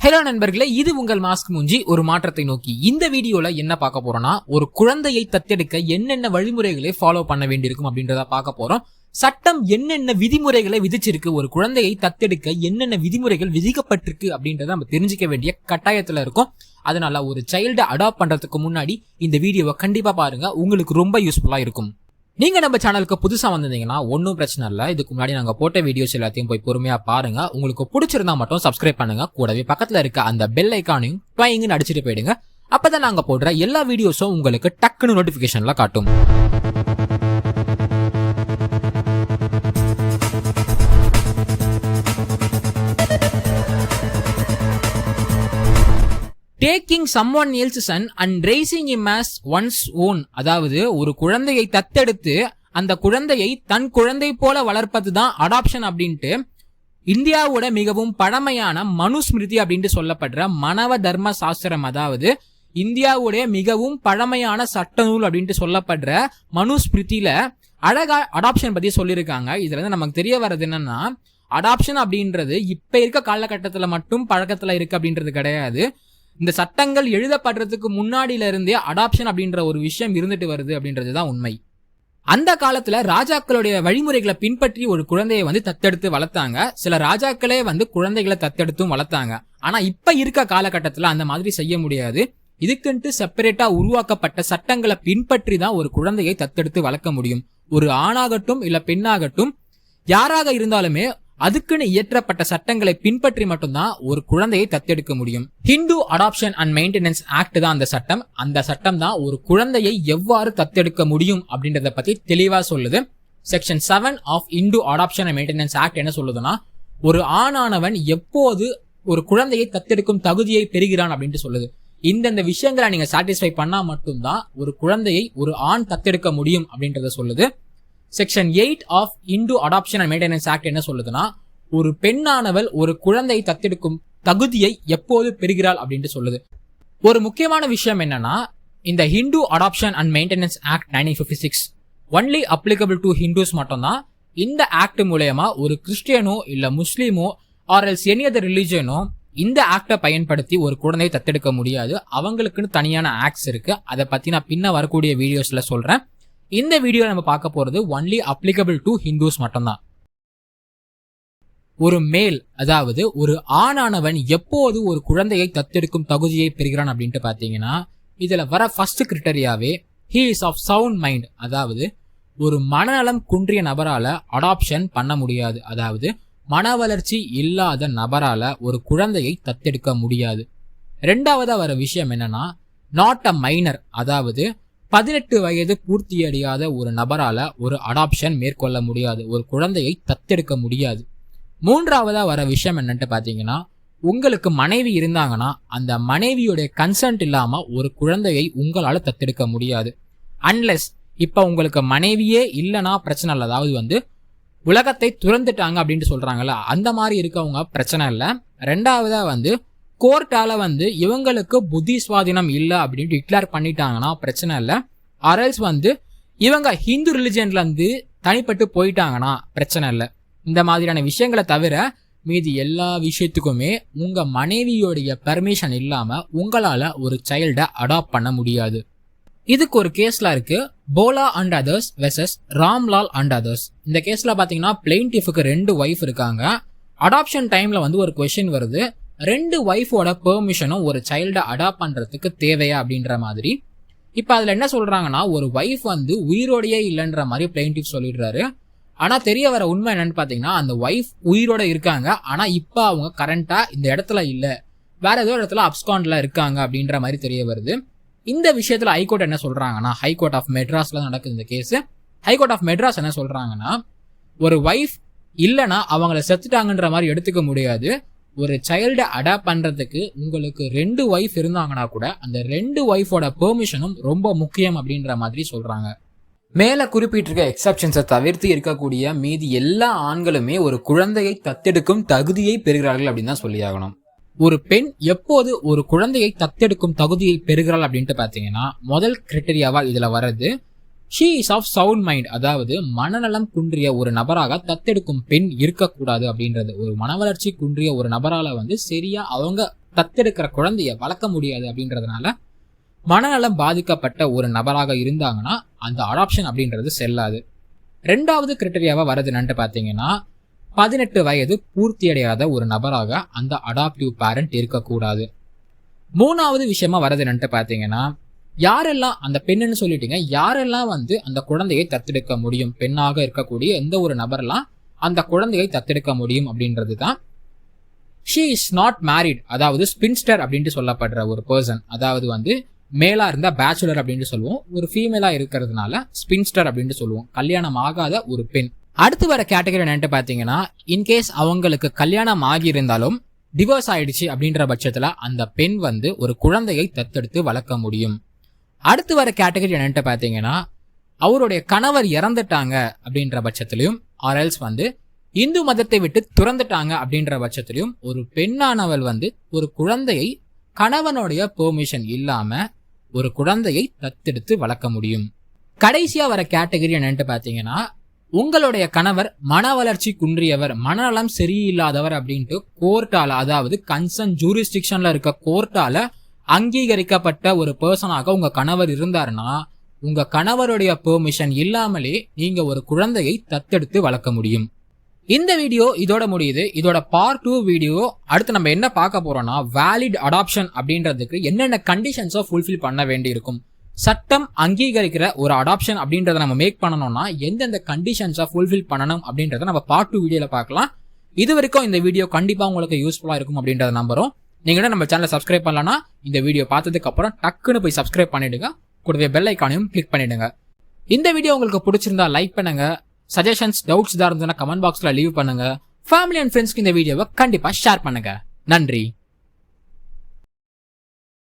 Hello நண்பர்களே, இது உங்கள் மாஸ்க் மூஞ்சி ஒரு மாற்றத்தை நோக்கி. இந்த வீடியோல என்ன பார்க்க போறோம்னா, ஒரு குழந்தையை தத்தெடுக்க என்னென்ன வழிமுறைகளை ஃபாலோ பண்ண வேண்டியிருக்கும் அப்படின்றத பார்க்க போறோம். சட்டம் என்னென்ன விதிமுறைகளை விதிச்சிருக்கு, ஒரு குழந்தையை தத்தெடுக்க என்னென்ன விதிமுறைகள் விதிக்கப்பட்டிருக்கு அப்படின்றத நம்ம தெரிஞ்சுக்க வேண்டிய கட்டாயத்துல இருக்கும். அதனால ஒரு சைல்டை அடாப்ட் பண்றதுக்கு முன்னாடி இந்த வீடியோவை கண்டிப்பா பாருங்க, உங்களுக்கு ரொம்ப யூஸ்ஃபுல்லா இருக்கும். நீங்க நம்ம சேனலுக்கு புதுசா வந்திருந்தீங்கன்னா ஒன்னும் பிரச்சனை இல்ல. இதுக்கு முன்னாடி நாங்க போட்ட வீடியோஸ் எல்லாத்தையும் போய் பொறுமையா பாருங்க. உங்களுக்கு பிடிச்சிருந்தா மட்டும் சப்ஸ்கிரைப் பண்ணுங்க. கூடவே பக்கத்துல இருக்க அந்த பெல் ஐக்கானையும் ட்வைங்னு அடிச்சுட்டு போயிடுங்க. அப்பதான் நாங்க போடுற எல்லா வீடியோஸும் உங்களுக்கு டக்குன்னு நோட்டிபிகேஷன்ல காட்டும். Taking someone else's son and raising him as one's own, அதாவது ஒரு குழந்தையை தத்தெடுத்து அந்த குழந்தையை தன் குழந்தை போல வளர்ப்பது தான் அடாப்ஷன் அப்படின்ட்டு இந்தியாவோட மிகவும் பழமையான மனுஸ்மிருதி அப்படின்ட்டு சொல்லப்படுற மனவ தர்ம சாஸ்திரம், அதாவது இந்தியாவுடைய மிகவும் பழமையான சட்ட நூல் அப்படின்ட்டு சொல்லப்படுற மனுஸ்மிருதியில அழகா அடாப்ஷன் பத்தி சொல்லியிருக்காங்க. இதுல இருந்து நமக்கு தெரிய வர்றது என்னன்னா, அடாப்ஷன் அப்படின்றது இப்ப இருக்க காலகட்டத்துல மட்டும் பழக்கத்துல இருக்கு அப்படின்றது கிடையாது. இந்த சட்டங்கள் எழுதப்படுறதுக்கு முன்னாடியில இருந்தே அடாப்ஷன் அப்படின்ற ஒரு விஷயம் இருந்துட்டு வருது அப்படின்றதுதான் உண்மை. அந்த காலத்துல ராஜாக்களுடைய வழிமுறைகளை பின்பற்றி ஒரு குழந்தையை தத்தெடுத்து வளர்த்தாங்க. சில ராஜாக்களே குழந்தைகளை தத்தெடுத்தும் வளர்த்தாங்க. ஆனா இப்ப இருக்க காலகட்டத்துல அந்த மாதிரி செய்ய முடியாது. இதுக்குன்ட்டு செப்பரேட்டா உருவாக்கப்பட்ட சட்டங்களை பின்பற்றி தான் ஒரு குழந்தையை தத்தெடுத்து வளர்க்க முடியும். ஒரு ஆணாகட்டும் இல்ல பெண்ணாகட்டும், யாராக இருந்தாலுமே அதுக்குன்னு இயற்றப்பட்ட சட்டங்களை பின்பற்றி மட்டும்தான் ஒரு குழந்தையை தத்தெடுக்க முடியும். Hindu adoption and maintenance act தான் அந்த சட்டம். அந்த சட்டம் தான் ஒரு குழந்தையை எவ்வாறு தத்தெடுக்க முடியும் அப்படின்றத பத்தி தெளிவா சொல்லுது. Section 7 of Hindu adoption and maintenance act என்ன சொல்லுதுன்னா, ஒரு ஆணானவன் எப்போது ஒரு குழந்தையை தத்தெடுக்கும் தகுதியை பெறுகிறான் அப்படின்ட்டு சொல்லுது. இந்தந்த விஷயங்களை நீங்க சாட்டிஸ்ஃபை பண்ணா மட்டும்தான் ஒரு குழந்தையை ஒரு ஆண் தத்தெடுக்க முடியும் அப்படின்றத சொல்லுது. Section 8 of Hindu adoption and maintenance act என்ன சொல்லுதுன்னா, ஒரு பெண்ணானவள் ஒரு குழந்தையை தத்தெடுக்கும் தகுதியை எப்போது பெறுகிறாள் அப்படின்ட்டு சொல்லுது. ஒரு முக்கியமான விஷயம் என்னன்னா, இந்த Hindu adoption and maintenance act 1956 only applicable to Hindus மட்டும்தான். இந்த ஆக்ட் மூலமா ஒரு கிறிஸ்டியனோ இல்ல முஸ்லீமோ ஆர் எல்ஸ் எனி அதர் ரிலிஜியனோ இந்த ஆக்டை பயன்படுத்தி ஒரு குழந்தையை தத்தெடுக்க முடியாது. அவங்களுக்குன்னு தனியான ஆக்ட்ஸ் இருக்கு. அதை பத்தி நான் பின்ன வரக்கூடிய வீடியோஸ்ல சொல்றேன். இந்த வீடியோ நம்ம பார்க்க போறது ஒன்லி அப்ளிகபிள் டு ஹிந்துஸ் மட்டும்தான். ஒரு மேல், அதாவது ஒரு ஆணானவன் எப்போது ஒரு குழந்தையை தத்தெடுக்கும் தகுதியை பெறுகிறான் அப்படின்ட்டு பாத்தீங்கன்னா, இதுல வர ஃபர்ஸ்ட் கிரிட்டரியாவே he is of sound mind, அதாவது ஒரு மனநலம் குன்றிய நபரால அடாப்ஷன் பண்ண முடியாது. அதாவது மன வளர்ச்சி இல்லாத நபரால ஒரு குழந்தையை தத்தெடுக்க முடியாது. ரெண்டாவதா வர விஷயம் என்னன்னா, நாட் அ மைனர், அதாவது 18 வயது பூர்த்தியடையாத ஒரு நபரால ஒரு அடாப்ஷன் மேற்கொள்ள முடியாது, ஒரு குழந்தையை தத்தெடுக்க முடியாது. மூன்றாவதா வர விஷயம் என்னன்ட்டு பாத்தீங்கன்னா, உங்களுக்கு மனைவி இருந்தாங்கன்னா அந்த மனைவியோட கன்சென்ட் இல்லாம ஒரு குழந்தையை உங்களால தத்தெடுக்க முடியாது. அன்லெஸ் இப்ப உங்களுக்கு மனைவியே இல்லைன்னா பிரச்சனை இல்லை, அதாவது உலகத்தை துறந்துட்டாங்க அப்படின்ட்டு சொல்றாங்கல்ல, அந்த மாதிரி இருக்கவங்க பிரச்சனை இல்லை. ரெண்டாவதா கோர்ட்டால இவங்களுக்கு புத்தி சுவாதீனம் இல்ல அப்படின்னு டிக்ளேர் பண்ணிட்டாங்கன்னா பிரச்சனை இல்ல. அரல்ஸ் இவங்க ஹிந்து ரிலிஜன்ல தனிப்பட்டு போயிட்டாங்கன்னா பிரச்சனை இல்ல. இந்த மாதிரியான விஷயங்களை தவிர மீதி எல்லா விஷயத்துக்குமே உங்க மனைவியோடைய பெர்மிஷன் இல்லாம உங்களால ஒரு சைல்டை அடாப்ட் பண்ண முடியாது. இதுக்கு ஒரு கேஸ்ல இருக்கு, போலா and others versus Ramlal and others. இந்த கேஸ்ல பாத்தீங்கன்னா பிளெயின்டிஃபுக்கு 2 ஒய்ஃப் இருக்காங்க. அடாப்ஷன் டைம்ல ஒரு கொஸ்டின் வருது, 2 ஒய்ஃபோட பெர்மிஷனும் ஒரு சைல்டை அடாப்ட் பண்றதுக்கு தேவையா அப்படின்ற மாதிரி. இப்ப அதுல என்ன சொல்றாங்கன்னா, ஒரு ஒய்ஃப் உயிரோடையே இல்லைன்ற மாதிரி பிளெயின்டிஃப் சொல்லிடுறாரு. ஆனா தெரிய வர உண்மை என்னன்னு பாத்தீங்கன்னா, அந்த ஒய்ஃப் உயிரோட இருக்காங்க, ஆனா இப்ப அவங்க கரண்டா இந்த இடத்துல இல்ல, வேற ஏதோ இடத்துல அப்ஸ்காண்ட்ல இருக்காங்க அப்படின்ற மாதிரி தெரிய வருது. இந்த விஷயத்துல ஹைகோர்ட் என்ன சொல்றாங்கன்னா, ஹைகோர்ட் ஆஃப் மெட்ராஸ்ல நடக்குது இந்த கேஸ். ஹைகோர்ட் ஆஃப் மெட்ராஸ் என்ன சொல்றாங்கன்னா, ஒரு ஒய்ஃப் இல்லைன்னா அவங்கள செத்துட்டாங்கன்ற மாதிரி எடுத்துக்க முடியாது. ஒரு சைல்டை அடாப்ட் பண்றதுக்கு உங்களுக்கு 2 ஒய்ஃப் இருந்தாங்கன்னா கூட அந்த 2 ஒய்ஃபோட பெர்மிஷனும் ரொம்ப முக்கியம் அப்படின்ற மாதிரி சொல்றாங்க. மேல குறிப்பிட்டிருக்க எக்ஸப்ஷன்ஸை தவிர்த்து இருக்கக்கூடிய மீதி எல்லா ஆண்களுமே ஒரு குழந்தையை தத்தெடுக்கும் தகுதியை பெறுகிறார்கள் அப்படின்னு தான் சொல்லி ஆகணும். ஒரு பெண் எப்போது ஒரு குழந்தையை தத்தெடுக்கும் தகுதியை பெறுகிறாள் அப்படின்ட்டு பாத்தீங்கன்னா, முதல் கிரைட்டீரியாவா இதுல வர்றது she is of sound mind, அதாவது மனநலம் குன்றிய ஒரு நபராக தத்தெடுக்கும் பெண் இருக்கக்கூடாது அப்படின்றது. ஒரு மனவளர்ச்சி குன்றிய ஒரு நபரால சரியா அவங்க தத்தெடுக்கிற குழந்தைய வளர்க்க முடியாது அப்படின்றதுனால மனநலம் பாதிக்கப்பட்ட ஒரு நபராக இருந்தாங்கன்னா அந்த அடாப்ஷன் அப்படின்றது செல்லாது. 2வது கிரைட்டீரியாவா வரது என்னன்னு பாத்தீங்கன்னா 18 வயது பூர்த்தியடையாத ஒரு நபராக அந்த அடாப்டிவ் பேரண்ட் இருக்கக்கூடாது. 3வது விஷயமா வரது என்னன்னு பாத்தீங்கன்னா யாரெல்லாம் அந்த பெண்ணுன்னு சொல்லிட்டீங்க, யாரெல்லாம் அந்த குழந்தையை தத்தெடுக்க முடியும், பெண்ணாக இருக்கக்கூடிய எந்த ஒரு நபரெல்லாம் அந்த குழந்தையை தத்தெடுக்க முடியும் அப்படின்றது தான் she is not married, அதாவது ஸ்பின்ஸ்டர் அப்படின்ட்டு சொல்லப்படுற ஒரு பர்சன். அதாவது மேலா இருந்தா பேச்சுலர் அப்படின்ட்டு சொல்லுவோம், ஒரு ஃபீமேலா இருக்கிறதுனால ஸ்பின்ஸ்டர் அப்படின்ட்டு சொல்லுவோம், கல்யாணம் ஆகாத ஒரு பெண். அடுத்து வர கேட்டகரி என்னன்னு பாத்தீங்கன்னா இன்கேஸ் அவங்களுக்கு கல்யாணம் ஆகி இருந்தாலும் டிவோர்ஸ் ஆயிடுச்சு அப்படின்ற பட்சத்துல அந்த பெண் ஒரு குழந்தையை தத்தெடுத்து வளர்க்க முடியும். அடுத்து வர கேட்டகரி என்னன்னு பாத்தீங்கன்னா அவருடைய கணவர் இறந்துட்டாங்க அப்படின்ற பட்சத்திலையும் ஆர்எல்ஸ் இந்து மதத்தை விட்டு துறந்துட்டாங்க அப்படின்ற பட்சத்திலையும் ஒரு பெண்ணானவள் ஒரு குழந்தையை கணவனுடைய பெர்மிஷன் இல்லாம ஒரு குழந்தையை தத்தெடுத்து வளர்க்க முடியும். கடைசியா வர கேட்டகரி என்னன்னு பாத்தீங்கன்னா உங்களுடைய கணவர் மன வளர்ச்சி குன்றியவர், மனநலம் சரியில்லாதவர் அப்படின்ட்டு கோர்ட்டால, அதாவது கன்சர்ன் ஜூரிஸ்டிக்ஷன்ல இருக்க கோர்ட்டால அங்கீகரிக்கப்பட்ட ஒரு பர்சனாக உங்க கணவர் இருந்தாருன்னா உங்க கணவருடைய பெர்மிஷன் இல்லாமலே நீங்க ஒரு குழந்தையை தத்தெடுத்து வளர்க்க முடியும். இந்த வீடியோ இதோட முடியுது. இதோட பார்ட் 2 வீடியோ அடுத்து நம்ம என்ன பார்க்க போறோம்னா வேலிட் அடாப்ஷன் அப்படின்றதுக்கு என்னென்ன கண்டிஷன்ஸை ஃபுல்ஃபில் பண்ண வேண்டி இருக்கும், சட்டம் அங்கீகரிக்கிற ஒரு அடாப்ஷன் அப்படின்றத நம்ம மேக் பண்ணணும்னா எந்தெந்த கண்டிஷன்ஸை ஃபுல்ஃபில் பண்ணணும் அப்படின்றத நம்ம பார்ட் 2 வீடியோல பார்க்கலாம். இது வரைக்கும் இந்த வீடியோ கண்டிப்பா உங்களுக்கு யூஸ்ஃபுல்லா இருக்கும் அப்படின்றத நம்புறோம். நீங்க நம்ம சேனலை சப்ஸ்கிரைப் பண்ணலன்னா இந்த வீடியோ பார்த்ததுக்கு அப்புறம் டக்குன்னு போய் சப்ஸ்கிரைப் பண்ணிடுங்க, கூடவே பெல் ஐக்கானையும் கிளிக் பண்ணிடுங்க. இந்த வீடியோ உங்களுக்கு பிடிச்சிருந்தா லைக் பண்ணுங்க, சஜஷன்ஸ் டவுட்ஸ் தான் இருந்ததுன்னா கமெண்ட் பாக்ஸ்ல லீவ் பண்ணுங்க, ஃபேமிலி அண்ட் ஃப்ரெண்ட்ஸ்க்கு இந்த வீடியோவை கண்டிப்பா ஷேர் பண்ணுங்க. நன்றி.